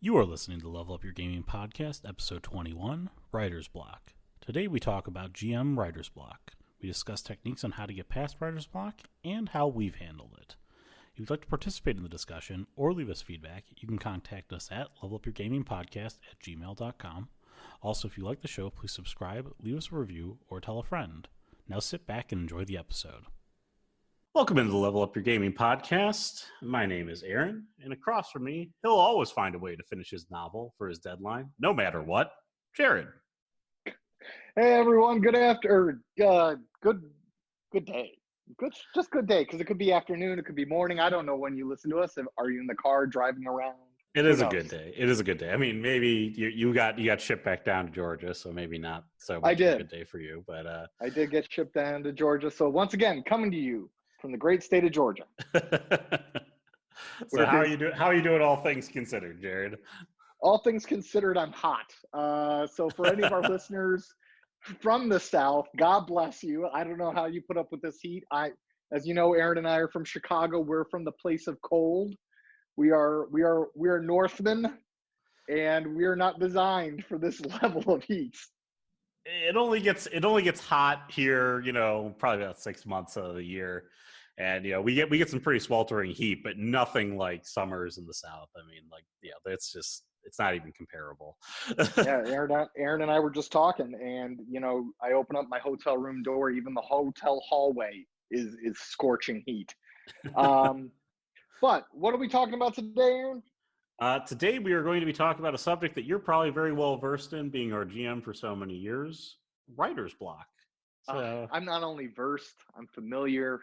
You are listening to Level Up Your Gaming Podcast, Episode 21, Writer's Block. Today we talk about GM Writer's Block. We discuss techniques on how to get past Writer's Block and how we've handled it. If you'd like to participate in the discussion or leave us feedback, you can contact us at levelupyourgamingpodcast@gmail.com. Also, if you like the show, please subscribe, leave us a review, or tell a friend. Now sit back and enjoy the episode. Welcome into the Level Up Your Gaming Podcast. My name is Aaron, and across from me, he'll always find a way to finish his novel for his deadline, no matter what. Jared. Hey everyone, good day. Good day, because it could be afternoon, it could be morning. I don't know when you listen to us. Are you in the car driving around? It is a good day. It is a good day. I mean, maybe you got shipped back down to Georgia, so maybe not so much of a good day for you. But I did get shipped down to Georgia. So once again, coming to you from the great state of Georgia. So how are you doing? How are you doing, all things considered, Jared? All things considered, I'm hot. So for any of our listeners from the South, God bless you. I don't know how you put up with this heat. As you know, Aaron and I are from Chicago. We're from the place of cold. We are Northmen, and we are not designed for this level of heat. It only gets hot here, probably about 6 months of the year. And we get some pretty sweltering heat, but nothing like summers in the South. I mean, it's not even comparable. Yeah, Aaron and I were just talking, and I open up my hotel room door. Even the hotel hallway is scorching heat. But what are we talking about today, Aaron? Today we are going to be talking about a subject that you're probably very well versed in, being our GM for so many years: writer's block. So, I'm not only versed, I'm familiar.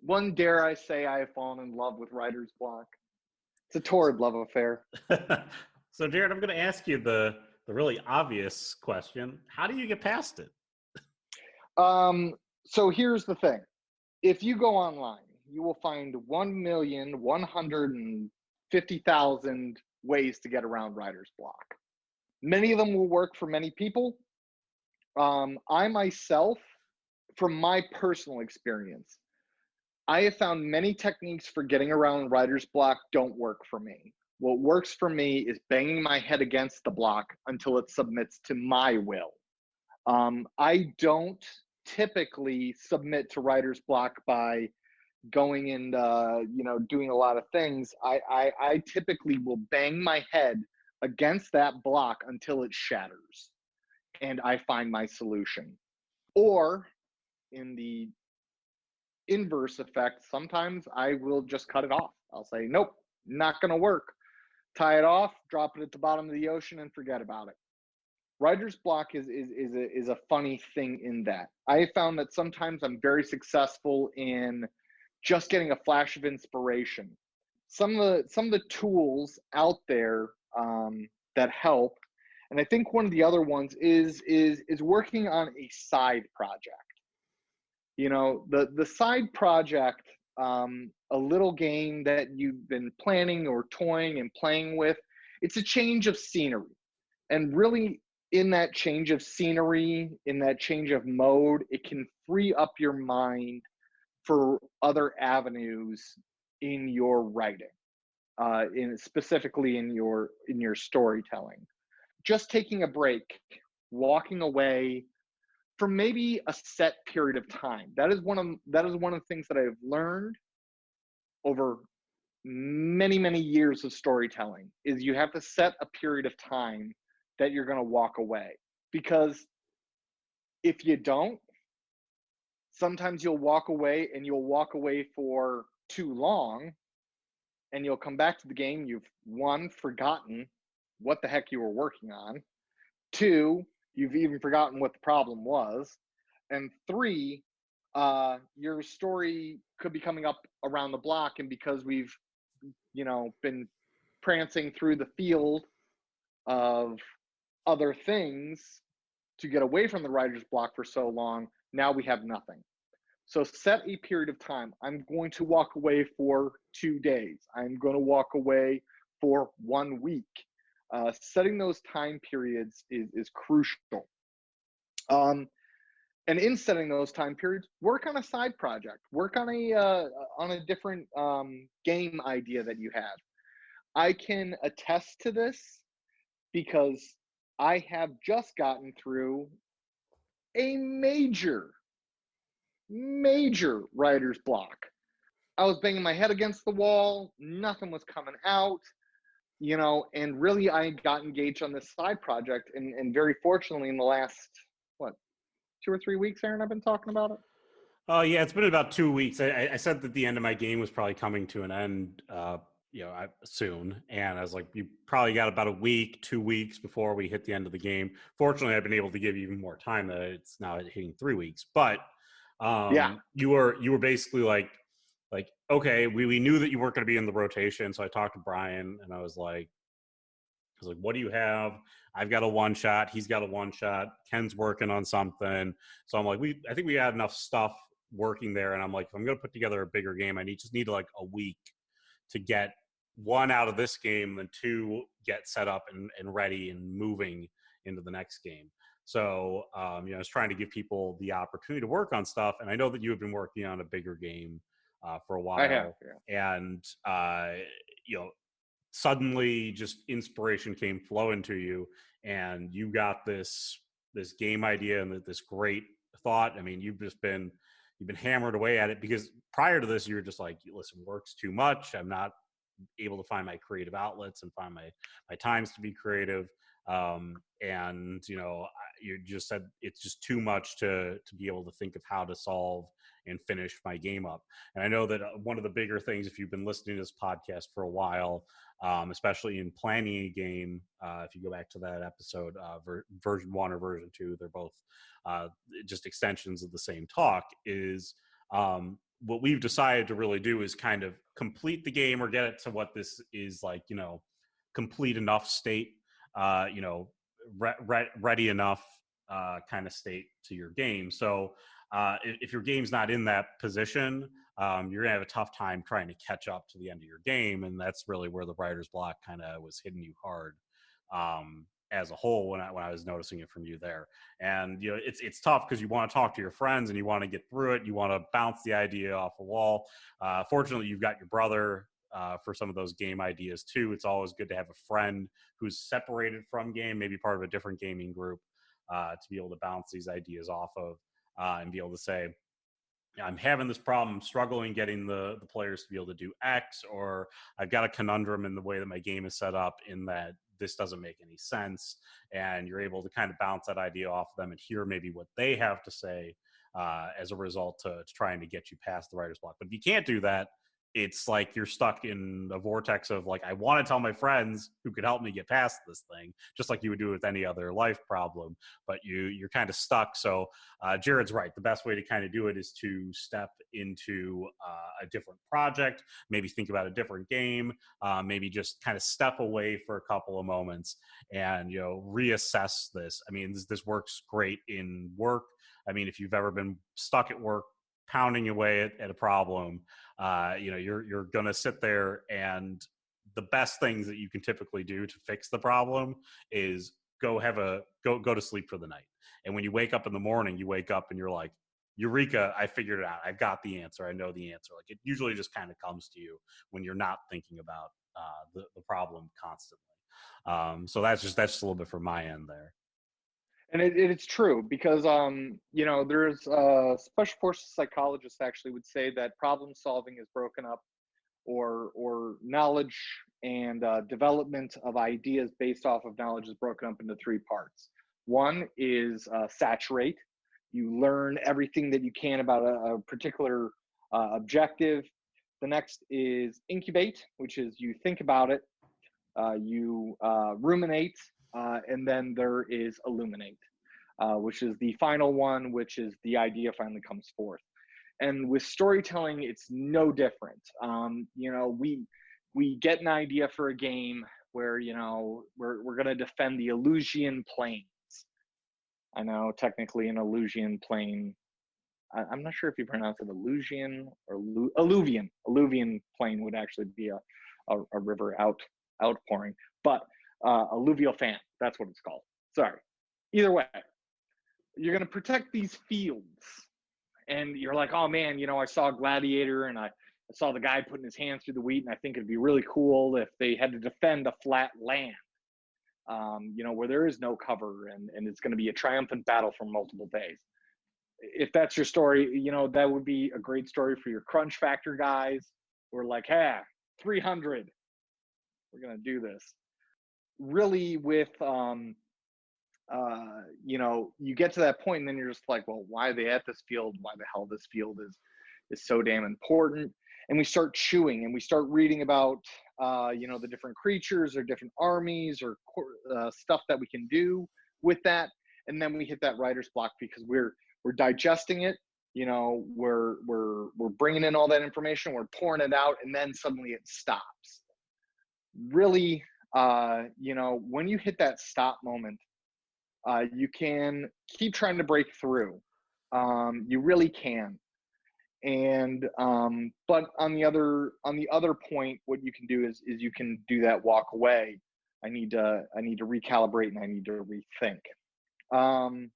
One dare I say I have fallen in love with writer's block. It's a torrid love affair. So, Jared, I'm going to ask you the really obvious question: how do you get past it? So here's the thing: if you go online, you will find 1,150,000 ways to get around writer's block. Many of them will work for many people. I myself, from my personal experience, I have found many techniques for getting around writer's block don't work for me. What works for me is banging my head against the block until it submits to my will. I don't typically submit to writer's block by going and doing a lot of things. I typically will bang my head against that block until it shatters, and I find my solution. Or in the inverse effect, sometimes I will just cut it off. I'll say, nope, not going to work. Tie it off, drop it at the bottom of the ocean, and forget about it. Writer's block is a funny thing in that I found that sometimes I'm very successful in just getting a flash of inspiration. Some of the tools out there that help, and I think one of the other ones is working on a side project. The side project, a little game that you've been planning or toying and playing with. It's a change of scenery, and really, in that change of scenery, in that change of mode, it can free up your mind for other avenues in your writing, specifically in your storytelling. Just taking a break, walking away for maybe a set period of time. That is one of the things that I've learned over many, many years of storytelling, is you have to set a period of time that you're going to walk away. Because if you don't, sometimes you'll walk away for too long, and you'll come back to the game. You've, one, forgotten what the heck you were working on. Two, you've even forgotten what the problem was. And three, your story could be coming up around the block, and because we've been prancing through the field of other things to get away from the writer's block for so long, now we have nothing. So set a period of time. I'm going to walk away for 2 days. I'm going to walk away for 1 week. Setting those time periods is crucial. And in setting those time periods, work on a side project. Work on a different game idea that you have. I can attest to this because I have just gotten through a major writer's block. I was banging my head against the wall, nothing was coming out, and really I got engaged on this side project. And very fortunately, in the last, 2 or 3 weeks, Aaron, I've been talking about it. Oh yeah, it's been about 2 weeks. I said that the end of my game was probably coming to an end, soon, and I was like, you probably got about a week, 2 weeks before we hit the end of the game. Fortunately, I've been able to give you even more time. That it's now hitting 3 weeks, but Yeah, you were basically like okay, we knew that you weren't going to be in the rotation, so I talked to Brian, and I was like, what do you have? I've got a one shot. He's got a one shot. Ken's working on something. So I'm like, I think we had enough stuff working there. And I'm like, if I'm going to put together a bigger game, just need like a week to get one out of this game, then two get set up and ready and moving into the next game. So, I was trying to give people the opportunity to work on stuff. And I know that you have been working on a bigger game for a I have. while. Yeah. And, suddenly just inspiration came flowing to you, and you got this game idea and this great thought. I mean, you've been hammered away at it, because prior to this you were just like, listen, work's too much. I'm not able to find my creative outlets and find my times to be creative. And you just said it's just too much to be able to think of how to solve and finish my game up. And I know that one of the bigger things, if you've been listening to this podcast for a while, especially in planning a game, if you go back to that episode, version 1 or version 2, they're both just extensions of the same talk, is what we've decided to really do is kind of complete the game, or get it to what this is like, complete enough state, ready enough kind of state to your game. So if your game's not in that position, you're gonna have a tough time trying to catch up to the end of your game, and that's really where the writer's block kind of was hitting you hard, as a whole, when I was noticing it from you there. And it's tough because you want to talk to your friends and you want to get through it. You want to bounce the idea off a wall. Fortunately, you've got your brother for some of those game ideas too. It's always good to have a friend who's separated from game, maybe part of a different gaming group, to be able to bounce these ideas off of, and be able to say, I'm having this problem, I'm struggling getting the players to be able to do X, or I've got a conundrum in the way that my game is set up, in that this doesn't make any sense. And you're able to kind of bounce that idea off of them and hear maybe what they have to say, as a result to trying to get you past the writer's block. But if you can't do that, it's like you're stuck in a vortex of like, I want to tell my friends who could help me get past this thing, just like you would do with any other life problem, but you're kind of stuck. So Jared's right. The best way to kind of do it is to step into a different project, maybe think about a different game, maybe just kind of step away for a couple of moments and reassess this. I mean, this works great in work. I mean, if you've ever been stuck at work pounding away at a problem, you're gonna sit there, and the best things that you can typically do to fix the problem is go to sleep for the night. And when you wake up in the morning, you wake up and you're like, Eureka, I figured it out. I've got the answer. I know the answer. Like, it usually just kind of comes to you when you're not thinking about the problem constantly. So that's just a little bit from my end there. And it's true because there's special forces psychologists actually would say that problem solving is broken up, or knowledge and development of ideas based off of knowledge is broken up into three parts. One is saturate. You learn everything that you can about a particular objective. The next is incubate, which is you think about it, you ruminate, and then there is illuminate, which is the final one, which is the idea finally comes forth. And with storytelling, it's no different. We get an idea for a game where we're going to defend the Elysian Plains. I know technically an Elysian Plain. I'm not sure if you pronounce it Elysian or alluvian. Alluvian Plain would actually be a river outpouring, but alluvial fan. That's what it's called. Sorry. Either way, you're going to protect these fields. And you're like, oh man, I saw a gladiator and I I saw the guy putting his hands through the wheat, and I think it'd be really cool if they had to defend a flat land, where there is no cover, and it's going to be a triumphant battle for multiple days. If that's your story, that would be a great story for your crunch factor guys who are like, hey, 300, we're going to do this. Really with, you get to that point and then you're just like, well, why are they at this field? Why the hell this field is so damn important? And we start chewing and we start reading about, the different creatures or different armies or stuff that we can do with that. And then we hit that writer's block because we're digesting it. We're bringing in all that information, we're pouring it out, and then suddenly it stops. Really, when you hit that stop moment, you can keep trying to break through. You really can. And but on the other point, what you can do is you can do that walk away. I need to recalibrate and I need to rethink. And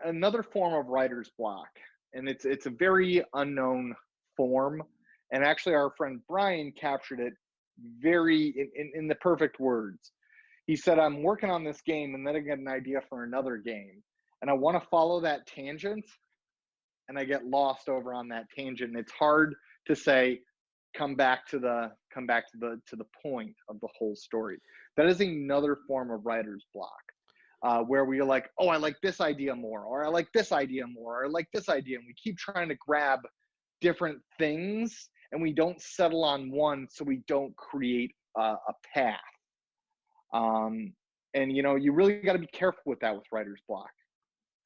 another form of writer's block, and it's a very unknown form, and actually our friend Brian captured it very in the perfect words. He said, I'm working on this game and then I get an idea for another game and I want to follow that tangent and I get lost over on that tangent, and it's hard to say come back to the point of the whole story. That is another form of writer's block, where we're like, oh, I like this idea more, or I like this idea more, or I like this idea, and we keep trying to grab different things and we don't settle on one, so we don't create a path. And you really got to be careful with that with writer's block.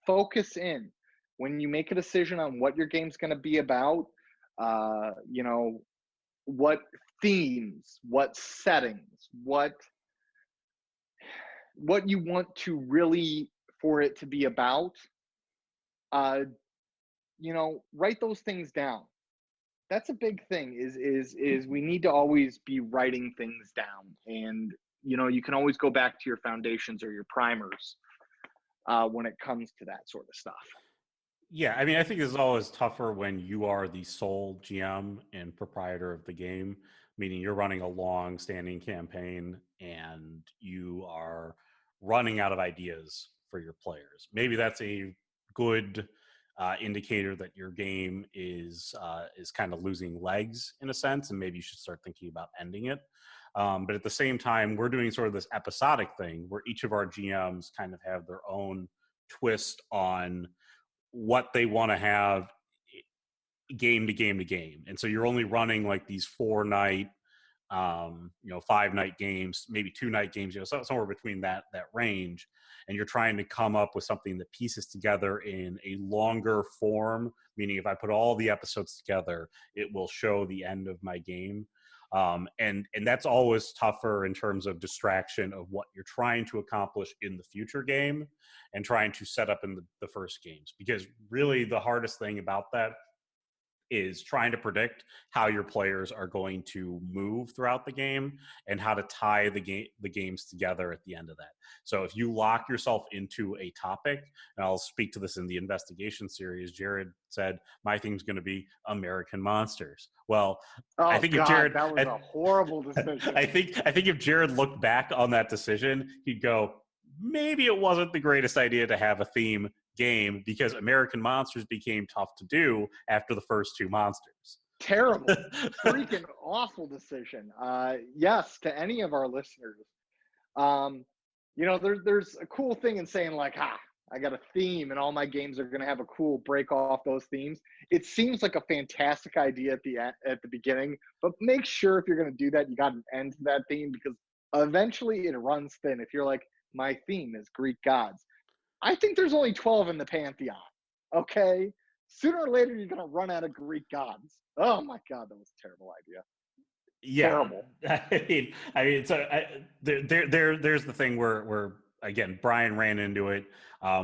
Focus in. When you make a decision on what your game's going to be about, what themes, what settings, what you want to really for it to be about, write those things down. That's a big thing is we need to always be writing things down. And, you can always go back to your foundations or your primers when it comes to that sort of stuff. Yeah, I mean, I think it's always tougher when you are the sole GM and proprietor of the game, meaning you're running a long-standing campaign and you are running out of ideas for your players. Maybe that's a good indicator that your game is kind of losing legs in a sense, and maybe you should start thinking about ending it. But at the same time, we're doing sort of this episodic thing where each of our GMs kind of have their own twist on what they want to have game to game to game. And so you're only running like these 4-night, 5-night games, maybe 2-night games, somewhere between that range. And you're trying to come up with something that pieces together in a longer form, meaning if I put all the episodes together, it will show the end of my game. And that's always tougher in terms of distraction of what you're trying to accomplish in the future game and trying to set up in the first games. Because really the hardest thing about that is trying to predict how your players are going to move throughout the game and how to tie the games together at the end of that. So if you lock yourself into a topic, and I'll speak to this in the investigation series, Jared said my theme's going to be American monsters. Well, I think if Jared, that was a horrible decision. I think if Jared looked back on that decision, he'd go, maybe it wasn't the greatest idea to have a theme game because American monsters became tough to do after the first 2 monsters. Terrible. Freaking awful decision. Yes, to any of our listeners. There's a cool thing in saying like, I got a theme and all my games are going to have a cool break off those themes. It seems like a fantastic idea at the beginning, but make sure if you're going to do that, you got an end to that theme, because eventually it runs thin. If you're like, my theme is Greek gods, I think there's only 12 in the pantheon. Okay, sooner or later you're gonna run out of Greek gods. Oh my God, that was a terrible idea. Yeah, terrible. I mean, so there's the thing where again Brian ran into it,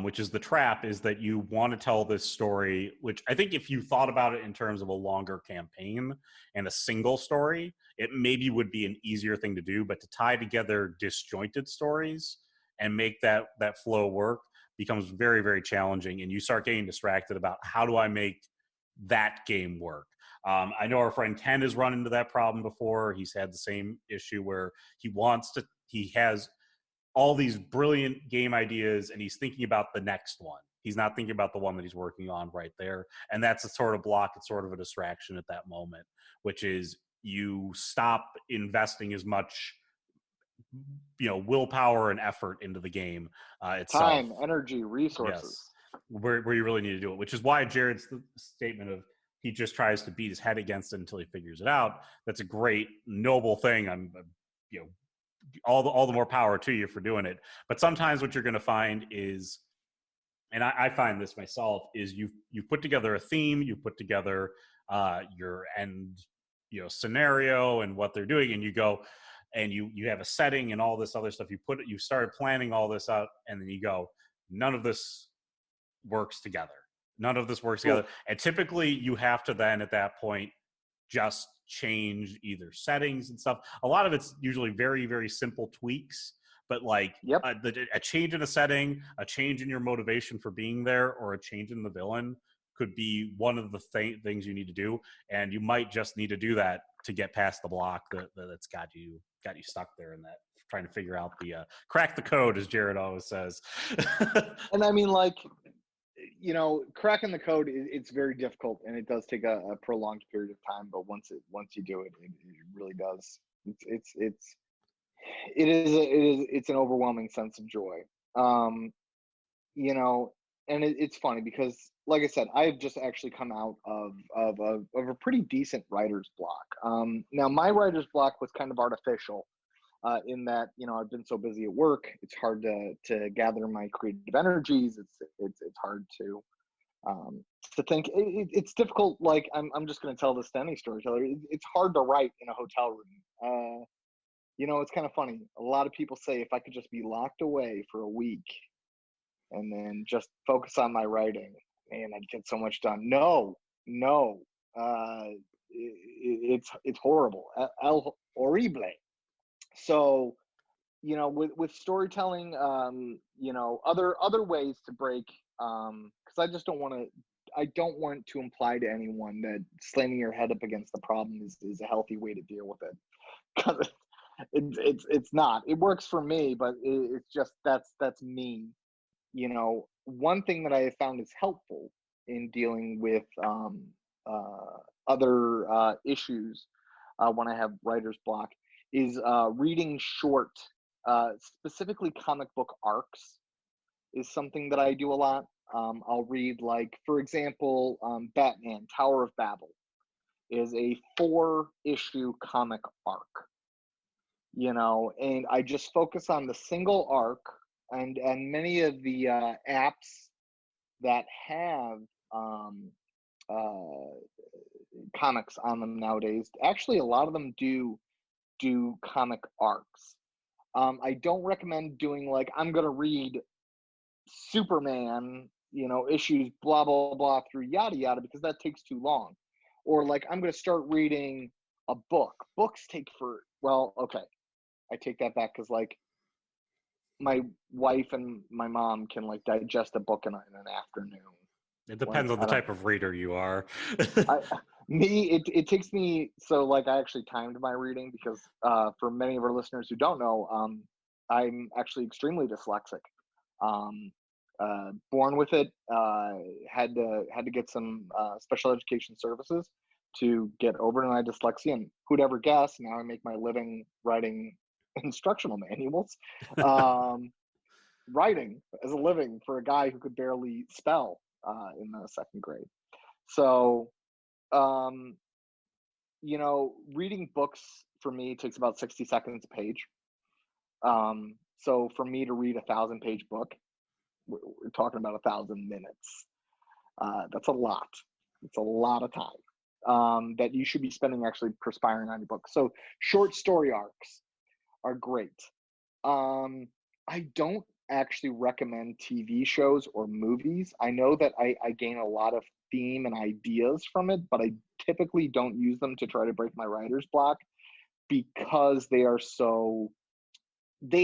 which is the trap is that you want to tell this story, which I think if you thought about it in terms of a longer campaign and a single story, it maybe would be an easier thing to do. But to tie together disjointed stories and make that flow work becomes very, very challenging, and you start getting distracted about how do I make that game work. I know our friend Ken has run into that problem before. He's had the same issue where he has all these brilliant game ideas and he's thinking about the next one. He's not thinking about the one that he's working on right there. And that's a sort of block. It's sort of a distraction at that moment, which is you stop investing as much willpower and effort into the game itself. Time, energy, resources. Yes, where you really need to do it, which is why Jared's statement of he just tries to beat his head against it until he figures it out. That's a great, noble thing. I'm all the more power to you for doing it. But sometimes what you're going to find is, and I find this myself, is you put together a theme, you put together your end scenario and what they're doing, and you go and you have a setting and all this other stuff. You started planning all this out, and then you go, none of this works together. None of this works together. And typically you have to then at that point just change either settings and stuff. A lot of it's usually very, very simple tweaks, but like a change in a setting, a change in your motivation for being there, or a change in the villain could be one of the things you need to do. And you might just need to do that to get past the block that's got you stuck there, and that trying to figure out the crack the code, as Jared always says. And I mean, like, cracking the code, it's very difficult, and it does take a prolonged period of time. But once you do it, it really does. It's an overwhelming sense of joy. And it's funny because, like I said, I've just actually come out of a pretty decent writer's block. Now my writer's block was kind of artificial. In that, I've been so busy at work, it's hard to gather my creative energies. It's hard to think. It's difficult. Like I'm just going to tell this to any storyteller. It's hard to write in a hotel room. It's kind of funny. A lot of people say if I could just be locked away for a week and then just focus on my writing, man, I'd get so much done. No. It's horrible. El horrible. So, with storytelling, other ways to break, because I don't want to imply to anyone that slamming your head up against the problem is a healthy way to deal with it. Because it's not. It works for me, but it's just that's me. One thing that I have found is helpful in dealing with other issues when I have writer's block is reading short, specifically comic book arcs is something that I do a lot. I'll read, like, for example, Batman, Tower of Babel is a 4-issue comic arc, and I just focus on the single arc, and many of the apps that have comics on them nowadays, actually a lot of them do comic arcs. I don't recommend doing, like, I'm going to read Superman, issues blah, blah, blah through yada, yada, because that takes too long. Or, like, I'm going to start reading a book. Books take okay, I take that back, because, like, my wife and my mom can, like, digest a book in an afternoon. It depends on the type of reader you are. It takes me, so, like, I actually timed my reading because for many of our listeners who don't know, I'm actually extremely dyslexic. Born with it, had to get some special education services to get over my dyslexia, and who'd ever guess, now I make my living writing instructional manuals. Writing as a living for a guy who could barely spell in the second grade. So reading books for me takes about 60 seconds a page. So for me to read a 1,000-page book, we're talking about 1,000 minutes. That's a lot. It's a lot of time that you should be spending actually perspiring on your book. So short story arcs are great. I don't actually recommend TV shows or movies. I know that I gain a lot of theme and ideas from it, but I typically don't use them to try to break my writer's block, because they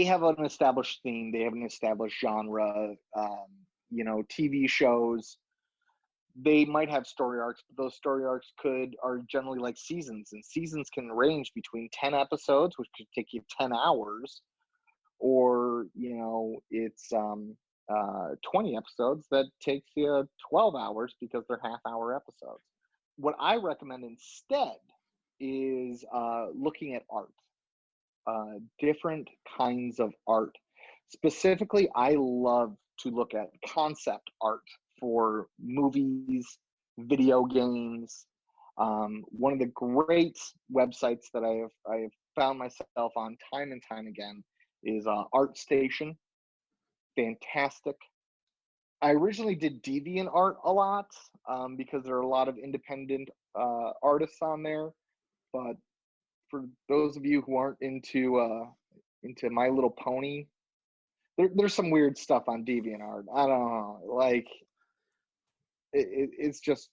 have an established theme, they have an established genre. TV shows, they might have story arcs, but those story arcs are generally like seasons, and seasons can range between 10 episodes, which could take you 10 hours, or it's 20 episodes that takes you 12 hours because they're half-hour episodes. What I recommend instead is looking at art, different kinds of art. Specifically, I love to look at concept art for movies, video games. One of the great websites that I have found myself on time and time again is ArtStation. Fantastic. I originally did DeviantArt a lot because there are a lot of independent artists on there. But for those of you who aren't into My Little Pony, there's some weird stuff on DeviantArt. I don't know, like it's just,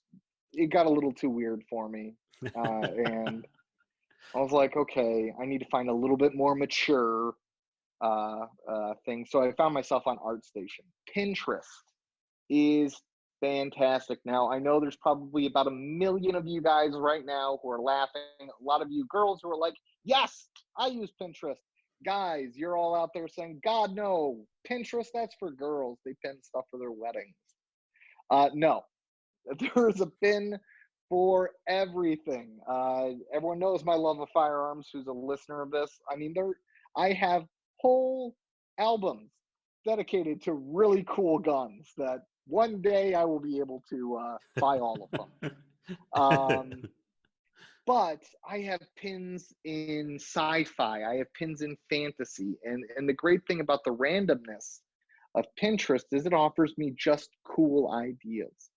it got a little too weird for me, and I was like, okay, I need to find a little bit more mature thing. So I found myself on ArtStation. Pinterest is fantastic. Now, I know there's probably about 1 million of you guys right now who are laughing. A lot of you girls who are like, yes, I use Pinterest. Guys, you're all out there saying, God, no, Pinterest, that's for girls. They pin stuff for their weddings. No, there's a pin for everything. Everyone knows my love of firearms who's a listener of this. I mean, I have whole albums dedicated to really cool guns that one day I will be able to buy all of them. But I have pins in sci-fi. I have pins in fantasy. And the great thing about the randomness of Pinterest is it offers me just cool ideas,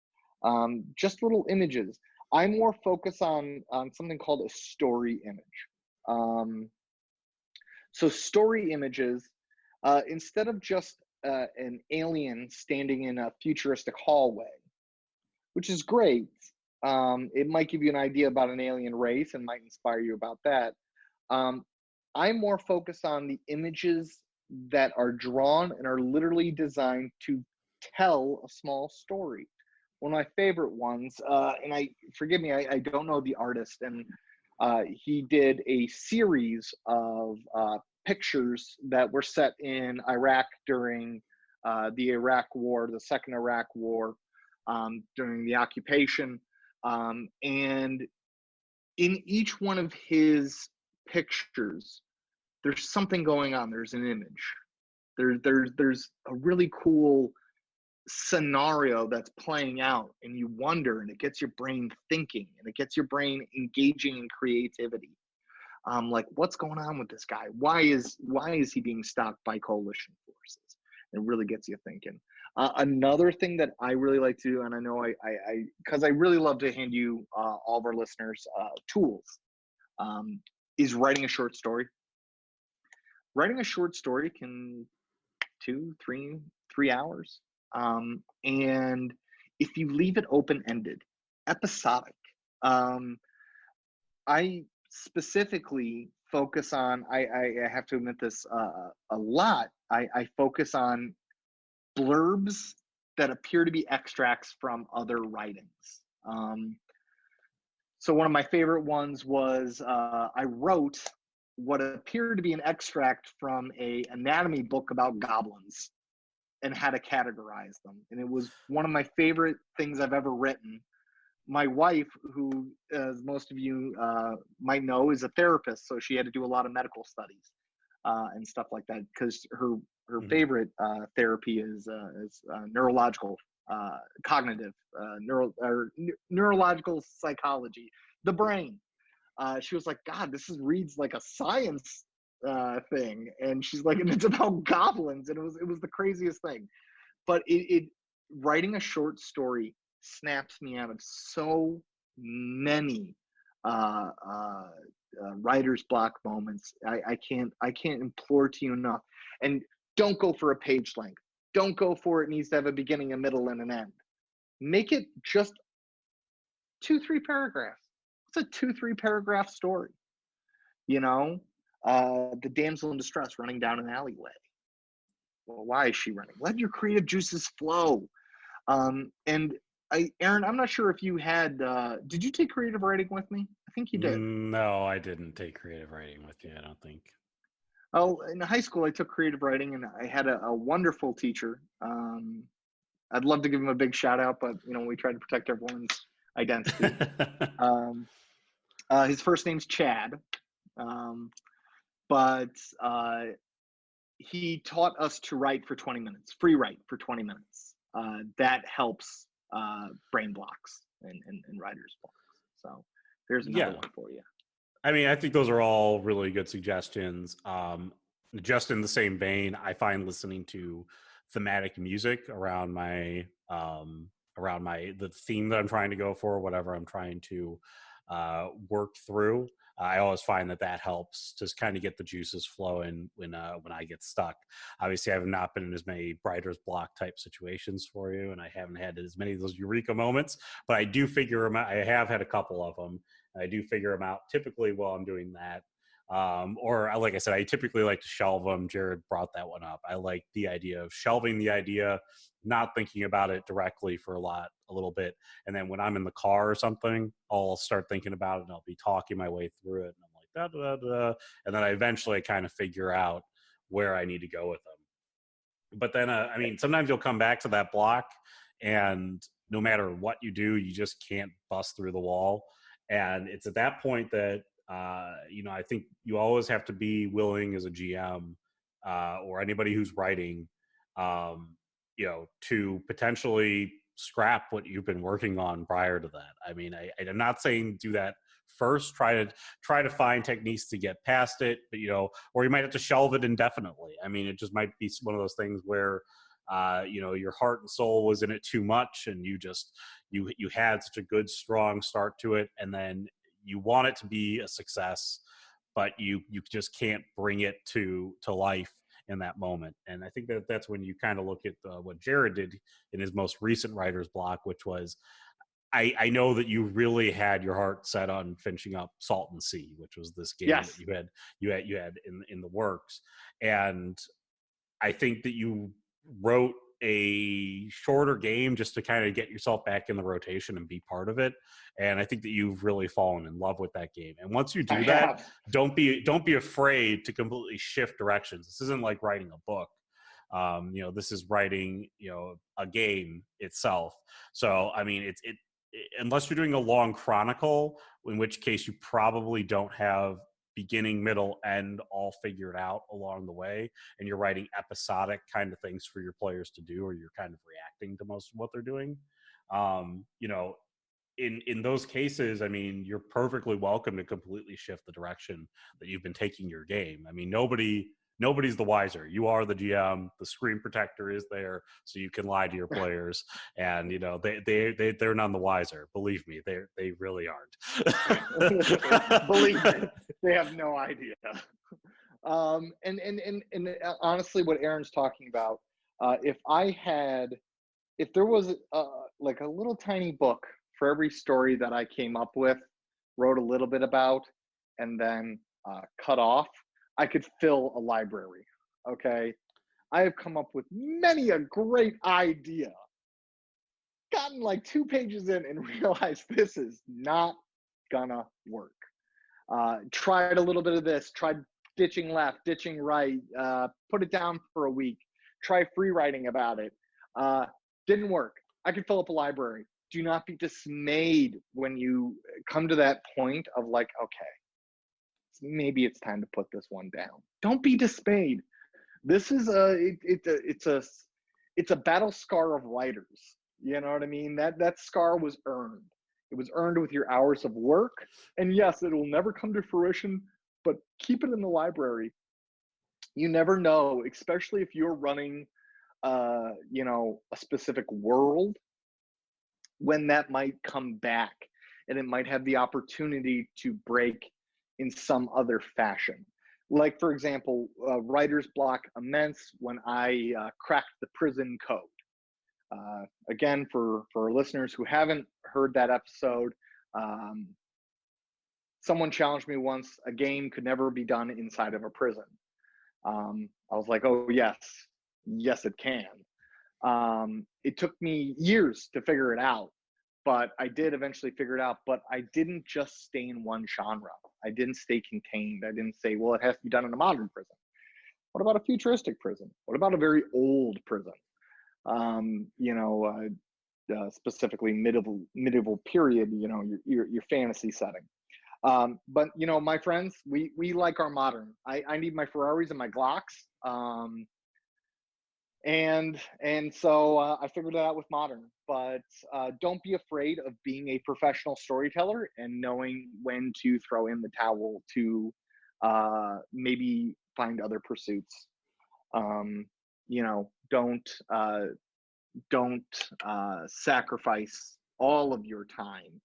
just little images. I'm more focused on something called a story image. So story images, instead of just an alien standing in a futuristic hallway, which is great. It might give you an idea about an alien race and might inspire you about that. I'm more focused on the images that are drawn and are literally designed to tell a small story. One of my favorite ones, and forgive me, I don't know the artist, and he did a series of pictures that were set in Iraq during the Iraq War, the Second Iraq War, during the occupation. And in each one of his pictures, there's something going on. There's an image. There's a really cool scenario that's playing out, and you wonder, and it gets your brain thinking, and it gets your brain engaging in creativity. Like, what's going on with this guy? Why is he being stalked by coalition forces? It really gets you thinking. Another thing that I really like to do, and I know because I really love to hand you all of our listeners tools, is writing a short story. Writing a short story can 3 hours. And if you leave it open-ended, episodic, I specifically focus on, I have to admit this a lot, I focus on blurbs that appear to be extracts from other writings. So one of my favorite ones was I wrote what appeared to be an extract from an anatomy book about goblins and how to categorize them. And it was one of my favorite things I've ever written. My wife, who, as most of you might know, is a therapist, so she had to do a lot of medical studies and stuff like that, because her favorite therapy is neurological, cognitive, neurological psychology, the brain. She was like, God, this reads like a science thing, and she's like, and it's about goblins, and it was the craziest thing. But it writing a short story snaps me out of so many writer's block moments. I can't implore to you enough. And don't go for a page length. Don't go for it needs to have a beginning, a middle, and an end. Make it just 2-3 paragraphs. It's a 2-3 paragraph story. The damsel in distress running down an alleyway. Well, why is she running? Let your creative juices flow. And Aaron, I'm not sure if you had, did you take creative writing with me? I think you did. No, I didn't take creative writing with you, I don't think. Oh, in high school, I took creative writing, and I had a wonderful teacher. I'd love to give him a big shout out, but we try to protect everyone's identity. Um, his first name's Chad, um, but he taught us to write for 20 minutes, free write for 20 minutes. That helps brain blocks and writer's blocks. So there's another Yeah. one for you. I mean, I think those are all really good suggestions. Just in the same vein, I find listening to thematic music around the theme that I'm trying to go for, whatever I'm trying to work through. I always find that helps to kind of get the juices flowing when I get stuck. Obviously, I have not been in as many writer's block type situations for you, and I haven't had as many of those eureka moments. But I do figure them out. I have had a couple of them. I do figure them out typically while I'm doing that. Or like I said, I typically like to shelve them. Jared brought that one up. I like the idea of shelving the idea, not thinking about it directly for a little bit. And then when I'm in the car or something, I'll start thinking about it and I'll be talking my way through it. And I'm like, da, da, da, da. And then I eventually kind of figure out where I need to go with them. But then, I mean, sometimes you'll come back to that block and no matter what you do, you just can't bust through the wall. And it's at that point that, I think you always have to be willing as a GM or anybody who's writing, to potentially scrap what you've been working on prior to that. I mean, I'm not saying do that first. Try to find techniques to get past it, but or you might have to shelve it indefinitely. I mean, it just might be one of those things where your heart and soul was in it too much, and you had such a good, strong start to it, and then you want it to be a success, but you just can't bring it to life in that moment. And I think that's when you kind of look at what Jared did in his most recent writer's block, which was, I know that you really had your heart set on finishing up Salt and Sea, which was this game Yes. that you had in the works. And I think that you wrote a shorter game just to kind of get yourself back in the rotation and be part of it. And I think that you've really fallen in love with that game. And once you do that, don't be afraid to completely shift directions. This isn't like writing a book. This is writing, a game itself. So, I mean, it unless you're doing a long chronicle, in which case you probably don't have beginning, middle, end all figured out along the way, and you're writing episodic kind of things for your players to do, or you're kind of reacting to most of what they're doing. In those cases, I mean, you're perfectly welcome to completely shift the direction that you've been taking your game. I mean, nobody's the wiser. You are the GM. The screen protector is there, so you can lie to your players, and they're none the wiser. Believe me, they really aren't. Believe me, they have no idea. And honestly, what Aaron's talking about, if there was like a little tiny book for every story that I came up with, wrote a little bit about, and then cut off, I could fill a library. Okay. I have come up with many a great idea, gotten like 2 pages in and realized this is not gonna work. Tried a little bit of this, tried ditching left, ditching right, put it down for a week, try free writing about it. Didn't work. I could fill up a library. Do not be dismayed when you come to that point of like, okay, maybe it's time to put this one down. Don't be dismayed. This is it's a battle scar of writers. You know what I mean? That scar was earned. It was earned with your hours of work. And yes, it will never come to fruition, but keep it in the library. You never know, especially if you're running a specific world, when that might come back and it might have the opportunity to break in some other fashion. Like, for example, writer's block immense when I cracked the prison code. Again, for listeners who haven't heard that episode, someone challenged me once, a game could never be done inside of a prison. I was like, oh, yes, it can. It took me years to figure it out. but I did eventually figure it out. But I didn't just stay in one genre. I didn't stay contained. I didn't say, well, it has to be done in a modern prison. What about a futuristic prison? What about a very old prison? Specifically medieval period. Your fantasy setting. But my friends, we like our modern. I need my Ferraris and my Glocks. And so I figured it out with modern. But don't be afraid of being a professional storyteller and knowing when to throw in the towel to maybe find other pursuits. Don't sacrifice all of your time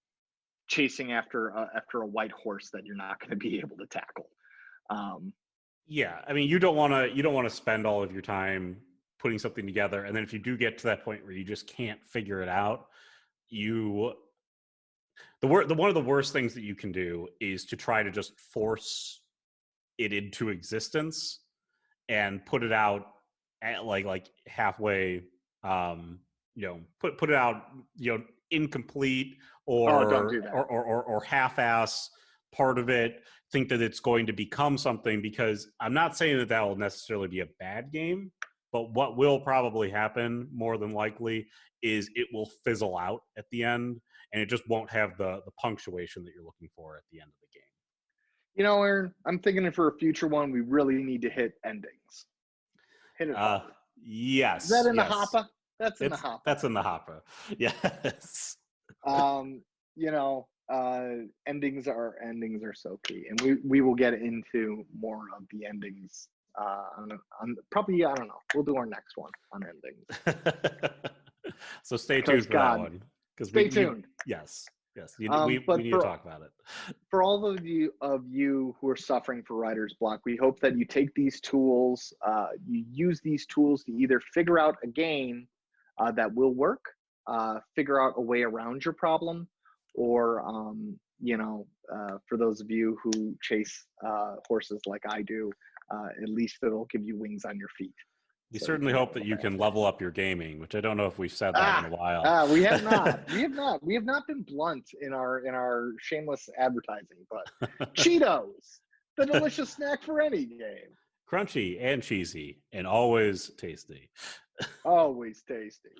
chasing after a white horse that you're not going to be able to tackle. Yeah, I mean, you don't want to spend all of your time putting something together, and then if you do get to that point where you just can't figure it out, one of the worst things that you can do is to try to just force it into existence and put it out at like halfway, put it out, incomplete Don't do that. or half-ass part of it, think that it's going to become something, because I'm not saying that will necessarily be a bad game, but what will probably happen more than likely is it will fizzle out at the end, and it just won't have the punctuation that you're looking for at the end of the game. Aaron, I'm thinking for a future one, we really need to hit endings. Hit it hard. Yes. Is that in the hopper? That's in the hopper. That's in the hopper. Yes. Endings are so key, and we will get into more of the endings on probably, I don't know, we'll do our next one on endings. So stay tuned for that one. Stay tuned. Yes. We need to talk about it. For all of you who are suffering for writer's block, we hope that you take these tools, you use these tools to either figure out a game that will work, figure out a way around your problem, or for those of you who chase horses like I do, at least it'll give you wings on your feet. We certainly hope that you can level up your gaming, which I don't know if we've said that in a while. We have not. We have not been blunt in our shameless advertising, but Cheetos, the delicious snack for any game. Crunchy and cheesy and always tasty. Always tasty.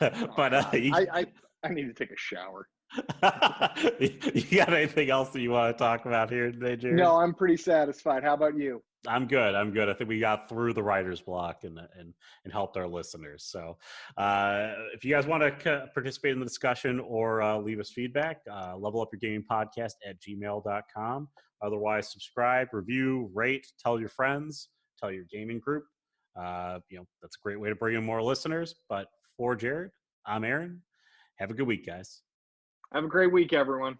But I need to take a shower. You got anything else that you want to talk about here today, Jared? No, I'm pretty satisfied. How about you? I'm good. I think we got through the writer's block and helped our listeners. So if you guys want to participate in the discussion or leave us feedback, levelupyourgamingpodcast@gmail.com. Otherwise, subscribe, review, rate, tell your friends, tell your gaming group. That's a great way to bring in more listeners. But for Jared, I'm Aaron. Have a good week, guys. Have a great week, everyone.